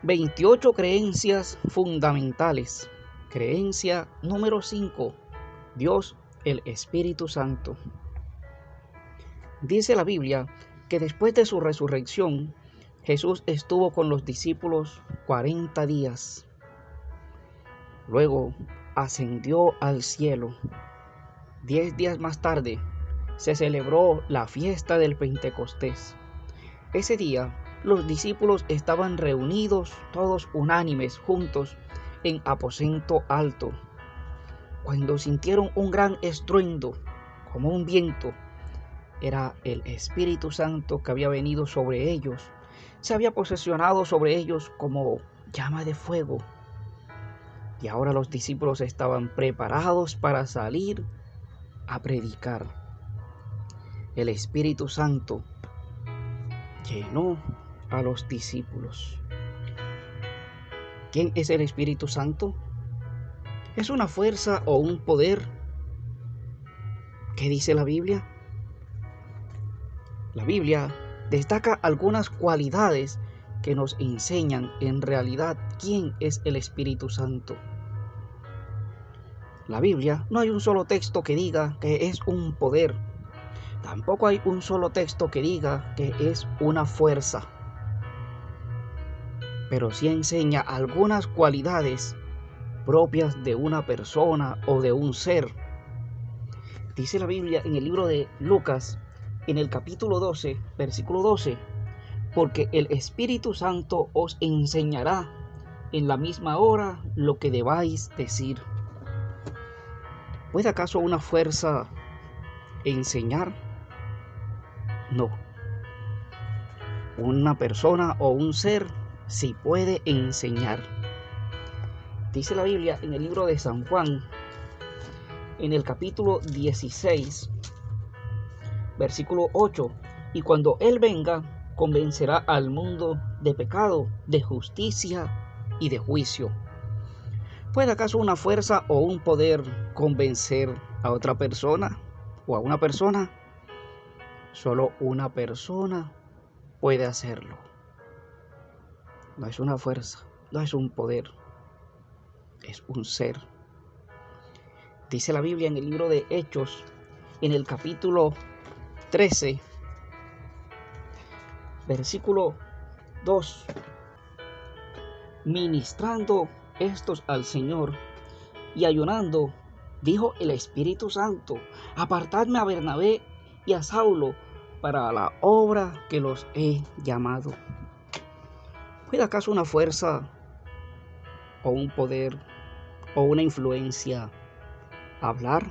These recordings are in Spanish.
28 creencias fundamentales. Creencia número 5. Dios, el Espíritu Santo. Dice la Biblia que después de su resurrección, Jesús estuvo con los discípulos 40 días. Luego ascendió al cielo. 10 días más tarde se celebró la fiesta del Pentecostés. Ese día los discípulos estaban reunidos, todos unánimes, juntos, en aposento alto, cuando sintieron un gran estruendo, como un viento. Era el Espíritu Santo que había venido sobre ellos, se había posesionado sobre ellos como llama de fuego. Y ahora los discípulos estaban preparados para salir a predicar. El Espíritu Santo llenó a los discípulos. ¿Quién es el Espíritu Santo? ¿Es una fuerza o un poder? ¿Qué dice la Biblia? La Biblia destaca algunas cualidades que nos enseñan en realidad quién es el Espíritu Santo. La Biblia no hay un solo texto que diga que es un poder. Tampoco hay un solo texto que diga que es una fuerza. Pero sí enseña algunas cualidades propias de una persona o de un ser. Dice la Biblia en el libro de Lucas, en el capítulo 12, versículo 12, porque el Espíritu Santo os enseñará en la misma hora lo que debáis decir. ¿Puede acaso una fuerza enseñar? No. Una persona o un ser sí puede enseñar. Dice la Biblia en el libro de San Juan, en el capítulo 16, versículo 8, y cuando Él venga, convencerá al mundo de pecado, de justicia y de juicio. ¿Puede acaso una fuerza o un poder convencer a otra persona o a una persona? Solo una persona puede hacerlo. No es una fuerza, no es un poder, es un ser. Dice la Biblia en el libro de Hechos, en el capítulo 13, versículo 2, ministrando estos al Señor y ayunando, dijo el Espíritu Santo: apartadme a Bernabé y a Saulo para la obra que los he llamado. ¿Puede acaso una fuerza o un poder o una influencia hablar?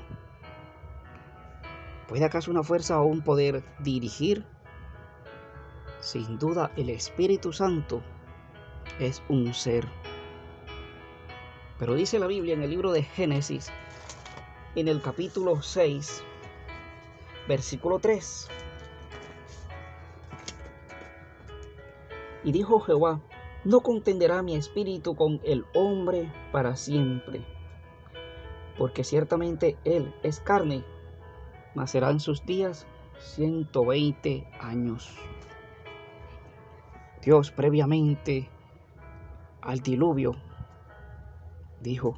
¿Puede acaso una fuerza o un poder dirigir? Sin duda, el Espíritu Santo es un ser. Pero dice la Biblia en el libro de Génesis, en el capítulo 6, versículo 3. Y dijo Jehová: no contenderá mi espíritu con el hombre para siempre, porque ciertamente él es carne, mas serán sus días 120 años. Dios, previamente al diluvio, dijo: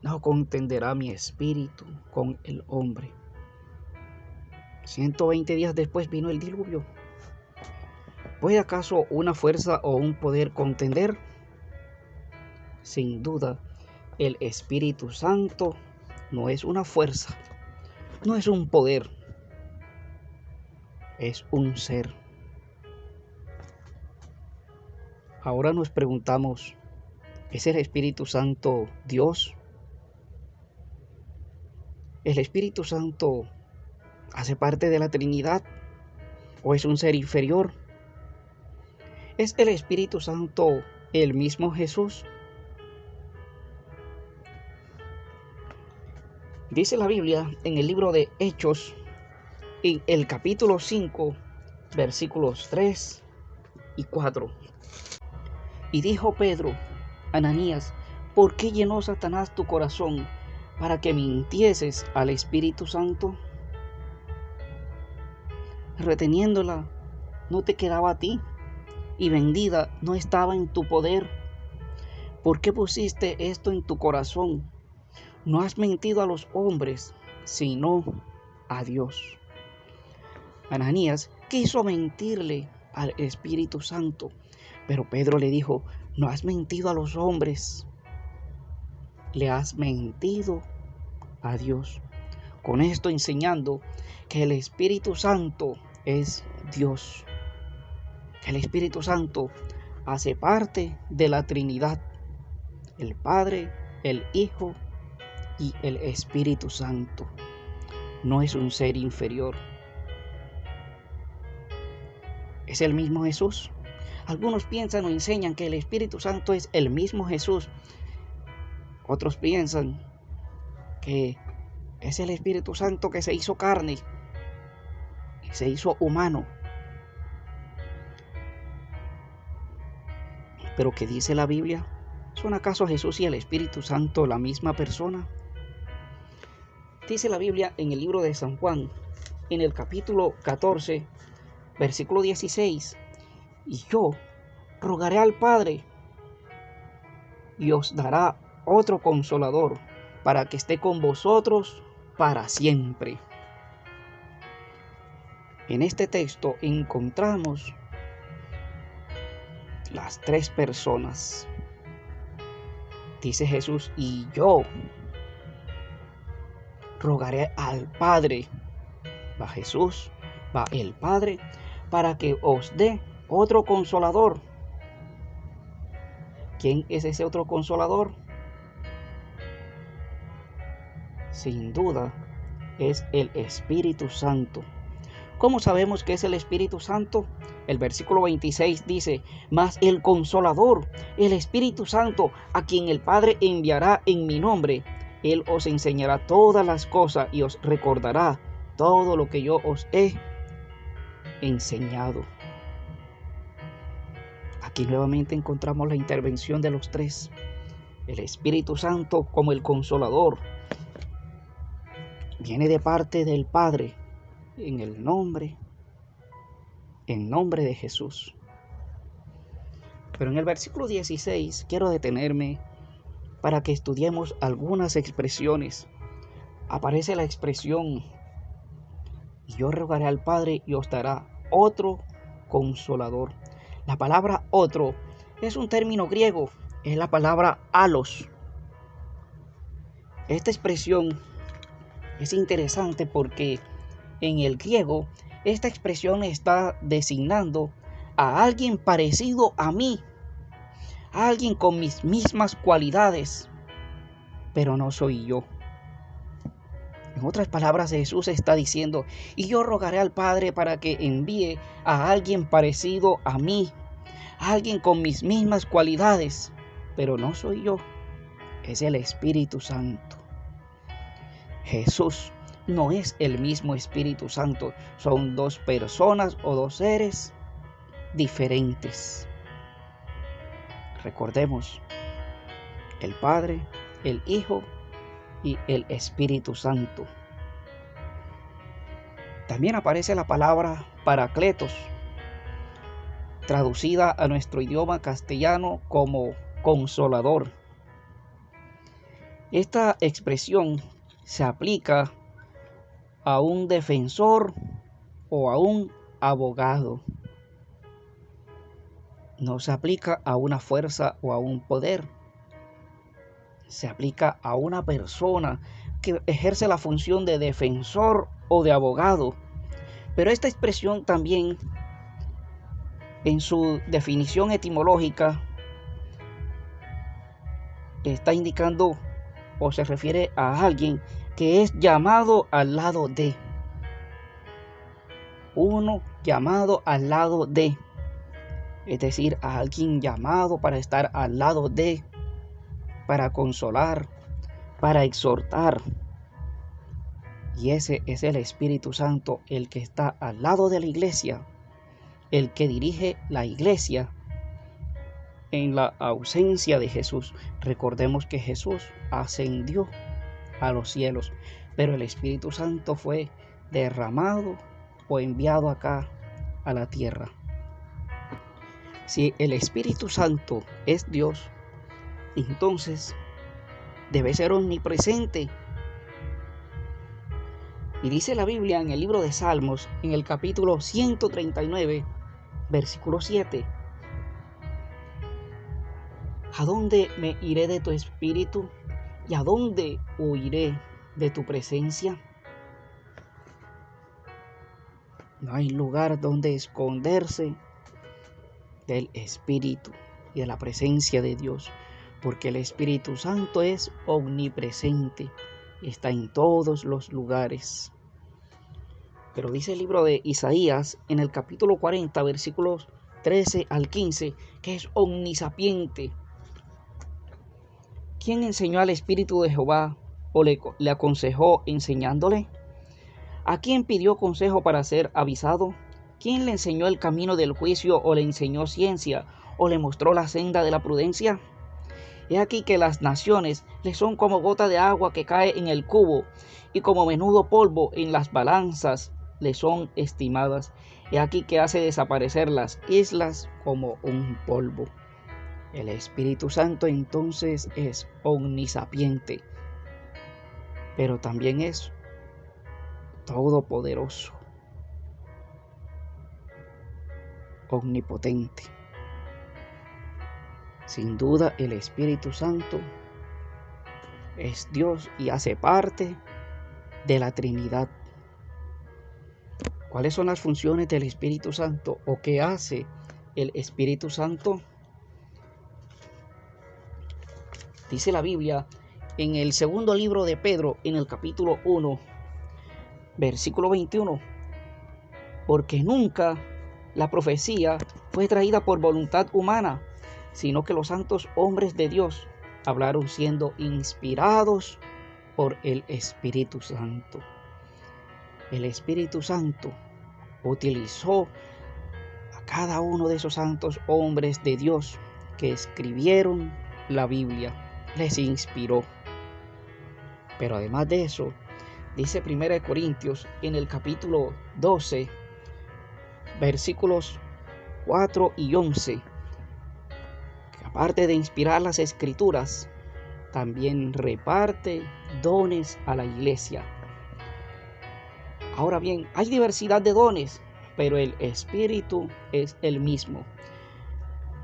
no contenderá mi espíritu con el hombre. 120 días después vino el diluvio. ¿Puede acaso una fuerza o un poder contender? Sin duda, el Espíritu Santo no es una fuerza, no es un poder, es un ser. Ahora nos preguntamos, ¿es el Espíritu Santo Dios? ¿El Espíritu Santo hace parte de la Trinidad o es un ser inferior? ¿Es el Espíritu Santo el mismo Jesús? Dice la Biblia en el libro de Hechos, en el capítulo 5, versículos 3 y 4. Y dijo Pedro: Ananías, ¿por qué llenó Satanás tu corazón para que mintieses al Espíritu Santo? Reteniéndola, ¿no te quedaba a ti? y vendida no estaba en tu poder? ¿Por qué pusiste esto en tu corazón? No has mentido a los hombres, sino a Dios. Ananías quiso mentirle al Espíritu Santo, pero Pedro le dijo: no has mentido a los hombres, le has mentido a Dios. Con esto enseñando que el Espíritu Santo es Dios. El Espíritu Santo hace parte de la Trinidad, el Padre, el Hijo y el Espíritu Santo. No es un ser inferior. ¿Es el mismo Jesús? Algunos piensan o enseñan que el Espíritu Santo es el mismo Jesús. Otros piensan que es el Espíritu Santo que se hizo carne y se hizo humano. Pero ¿qué dice la Biblia? ¿Son acaso Jesús y el Espíritu Santo la misma persona? Dice la Biblia en el libro de San Juan, en el capítulo 14, versículo 16: y yo rogaré al Padre y os dará otro consolador para que esté con vosotros para siempre. En este texto encontramos las tres personas. Dice Jesús: y yo rogaré al Padre. Va Jesús, va el Padre, para que os dé otro consolador. ¿Quién es ese otro consolador? Sin duda es el Espíritu Santo. ¿Cómo sabemos que es el Espíritu Santo? El versículo 26 dice: mas el Consolador, el Espíritu Santo, a quien el Padre enviará en mi nombre, Él os enseñará todas las cosas y os recordará todo lo que yo os he enseñado. Aquí nuevamente encontramos la intervención de los tres. El Espíritu Santo como el Consolador viene de parte del Padre en nombre de Jesús. Pero en el versículo 16 quiero detenerme para que estudiemos algunas expresiones. Aparece la expresión: y yo rogaré al Padre y os dará otro consolador. La palabra otro es un término griego, es la palabra alos. Esta expresión es interesante porque en el griego esta expresión está designando a alguien parecido a mí, a alguien con mis mismas cualidades, pero no soy yo. En otras palabras, Jesús está diciendo: y yo rogaré al Padre para que envíe a alguien parecido a mí, a alguien con mis mismas cualidades, pero no soy yo, es el Espíritu Santo. Jesús no es el mismo Espíritu Santo, son dos personas o dos seres diferentes. Recordemos, el Padre, el Hijo y el Espíritu Santo. También aparece la palabra Paracletos, traducida a nuestro idioma castellano como consolador. Esta expresión se aplica a un defensor o a un abogado. No se aplica a una fuerza o a un poder. Se aplica a una persona que ejerce la función de defensor o de abogado. Pero esta expresión también, en su definición etimológica, está indicando o se refiere a alguien que es llamado al lado de. Uno llamado al lado de. Es decir, a alguien llamado para estar al lado de, para consolar, para exhortar. Y ese es el Espíritu Santo, el que está al lado de la iglesia, el que dirige la iglesia en la ausencia de Jesús. Recordemos que Jesús ascendió a los cielos, pero el Espíritu Santo fue derramado o enviado acá a la tierra. Si el Espíritu Santo es Dios, entonces debe ser omnipresente. Y dice la Biblia en el libro de Salmos, en el capítulo 139, versículo 7. ¿A dónde me iré de tu espíritu? ¿Y a dónde huiré de tu presencia? No hay lugar donde esconderse del Espíritu y de la presencia de Dios, porque el Espíritu Santo es omnipresente, está en todos los lugares. Pero dice el libro de Isaías en el capítulo 40, versículos 13 al 15, que es omnisapiente. ¿Quién enseñó al Espíritu de Jehová o le aconsejó enseñándole? ¿A quién pidió consejo para ser avisado? ¿Quién le enseñó el camino del juicio o le enseñó ciencia o le mostró la senda de la prudencia? He aquí que las naciones le son como gota de agua que cae en el cubo y como menudo polvo en las balanzas le son estimadas. He aquí que hace desaparecer las islas como un polvo. El Espíritu Santo entonces es omnisapiente, pero también es todopoderoso, omnipotente. Sin duda el Espíritu Santo es Dios y hace parte de la Trinidad. ¿Cuáles son las funciones del Espíritu Santo o qué hace el Espíritu Santo? Dice la Biblia en el segundo libro de Pedro, en el capítulo 1, versículo 21, porque nunca la profecía fue traída por voluntad humana, sino que los santos hombres de Dios hablaron siendo inspirados por el Espíritu Santo. El Espíritu Santo utilizó a cada uno de esos santos hombres de Dios que escribieron la Biblia, les inspiró. Pero además de eso, dice 1 Corintios en el capítulo 12, versículos 4 y 11, que aparte de inspirar las escrituras, también reparte dones a la iglesia. Ahora bien, hay diversidad de dones, pero el Espíritu es el mismo.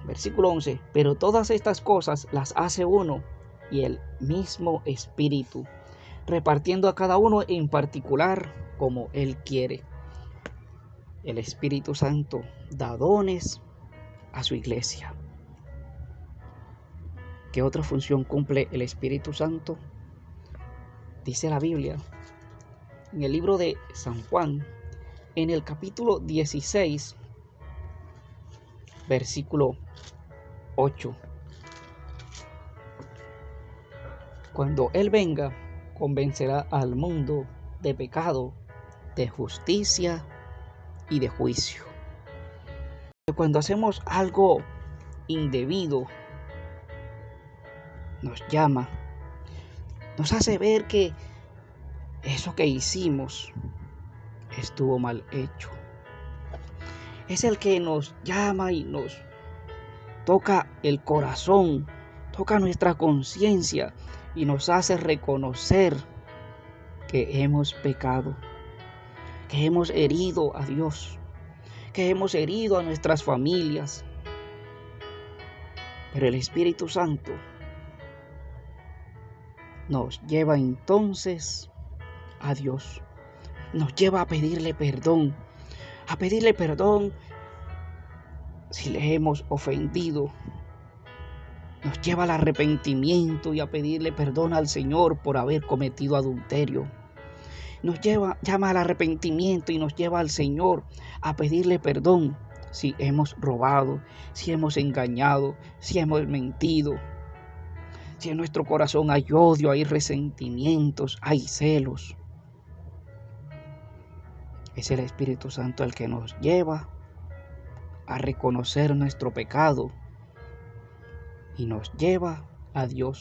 Versículo 11, pero todas estas cosas las hace uno y el mismo Espíritu, repartiendo a cada uno en particular como Él quiere. El Espíritu Santo da dones a su iglesia. ¿Qué otra función cumple el Espíritu Santo? Dice la Biblia en el libro de San Juan, en el capítulo 16, versículo 8. Cuando Él venga, convencerá al mundo de pecado, de justicia y de juicio. Cuando hacemos algo indebido, nos llama, nos hace ver que eso que hicimos estuvo mal hecho. Es el que nos llama y nos toca el corazón, toca nuestra conciencia y nos hace reconocer que hemos pecado, que hemos herido a Dios, que hemos herido a nuestras familias. Pero el Espíritu Santo nos lleva entonces a Dios, nos lleva a pedirle perdón si le hemos ofendido. Nos lleva al arrepentimiento y a pedirle perdón al Señor por haber cometido adulterio. Llama al arrepentimiento y nos lleva al Señor a pedirle perdón si hemos robado, si hemos engañado, si hemos mentido. Si en nuestro corazón hay odio, hay resentimientos, hay celos. Es el Espíritu Santo el que nos lleva a reconocer nuestro pecado y nos lleva a Dios.